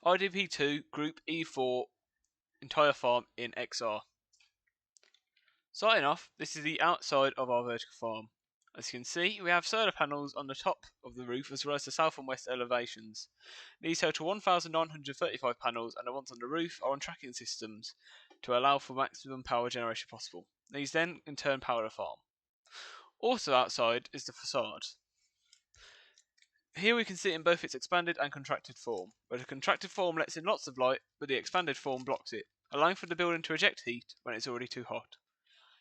IDP2 Group E4 entire farm in XR. Starting off, this is the outside of our vertical farm. As you can see, we have solar panels on the top of the roof as well as the south and west elevations. These total 1,935 panels, and the ones on the roof are on tracking systems to allow for maximum power generation possible. These then in turn power the farm. Also outside is the facade. Here we can see it in both its expanded and contracted form, where the contracted form lets in lots of light, but the expanded form blocks it, allowing for the building to eject heat when it's already too hot.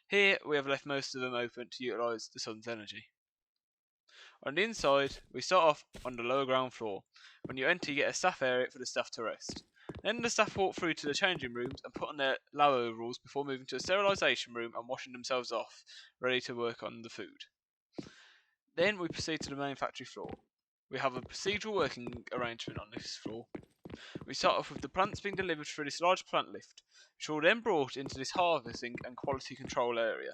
Here we have left most of them open to utilise the sun's energy. On the inside, we start off on the lower ground floor. When you enter, you get a staff area for the staff to rest. Then the staff walk through to the changing rooms and put on their lab overalls before moving to a sterilisation room and washing themselves off, ready to work on the food. Then we proceed to the main factory floor. We have a procedural working arrangement on this floor. We start off with the plants being delivered through this large plant lift, which are then brought into this harvesting and quality control area.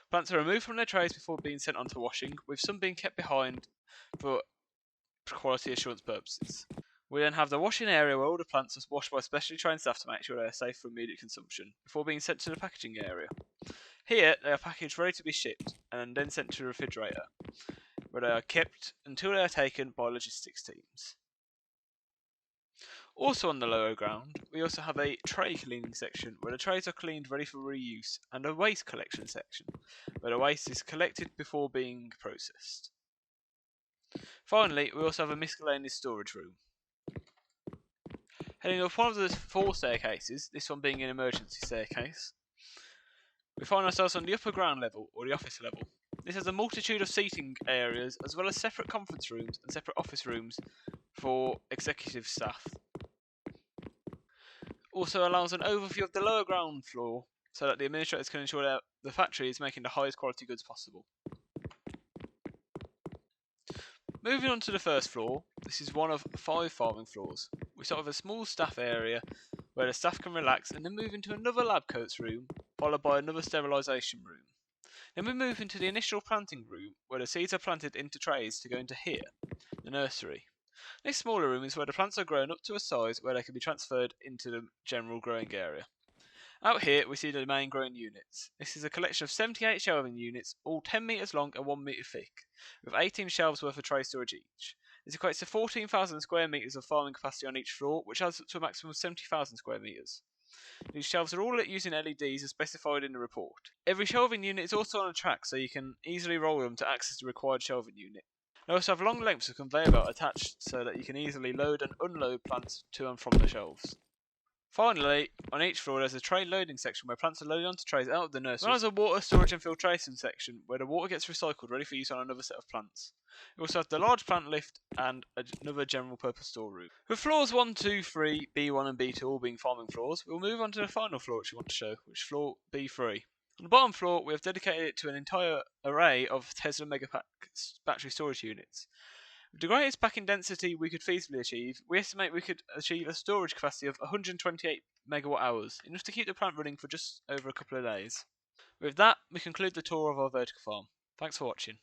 Plants are removed from their trays before being sent on to washing, with some being kept behind for quality assurance purposes. We then have the washing area where all the plants are washed by specially trained staff to make sure they are safe for immediate consumption, before being sent to the packaging area. Here, they are packaged ready to be shipped, and then sent to the refrigerator, where they are kept until they are taken by logistics teams. Also on the lower ground, we also have a tray cleaning section where the trays are cleaned ready for reuse, and a waste collection section where the waste is collected before being processed. Finally, we also have a miscellaneous storage room. Heading up one of the 4 staircases, this one being an emergency staircase, we find ourselves on the upper ground level, or the office level. This has a multitude of seating areas as well as separate conference rooms and separate office rooms for executive staff. Also allows an overview of the lower ground floor so that the administrators can ensure that the factory is making the highest quality goods possible. Moving on to the first floor, this is one of 5 farming floors. We start with a small staff area where the staff can relax and then move into another lab coats room, followed by another sterilisation room. Then we move into the initial planting room where the seeds are planted into trays to go into here, the nursery. This smaller room is where the plants are grown up to a size where they can be transferred into the general growing area. Out here we see the main growing units. This is a collection of 78 shelving units, all 10 metres long and 1 metre thick, with 18 shelves worth of tray storage each. This equates to 14,000 square metres of farming capacity on each floor, which adds up to a maximum of 70,000 square metres. These shelves are all lit using LEDs as specified in the report. Every shelving unit is also on a track so you can easily roll them to access the required shelving unit. They also have long lengths of conveyor belt attached so that you can easily load and unload plants to and from the shelves. Finally, on each floor there's a tray loading section where plants are loaded onto trays out of the nursery, as well as a water storage and filtration section where the water gets recycled ready for use on another set of plants. We also have the large plant lift and another general purpose storeroom. With floors 1, 2, 3, B1 and B2 all being farming floors, we'll move on to the final floor which we want to show, which is floor B3. On the bottom floor we have dedicated it to an entire array of Tesla Megapack battery storage units. With the greatest packing density we could feasibly achieve, we estimate we could achieve a storage capacity of 128 megawatt hours, enough to keep the plant running for just over a couple of days. With that, we conclude the tour of our vertical farm. Thanks for watching.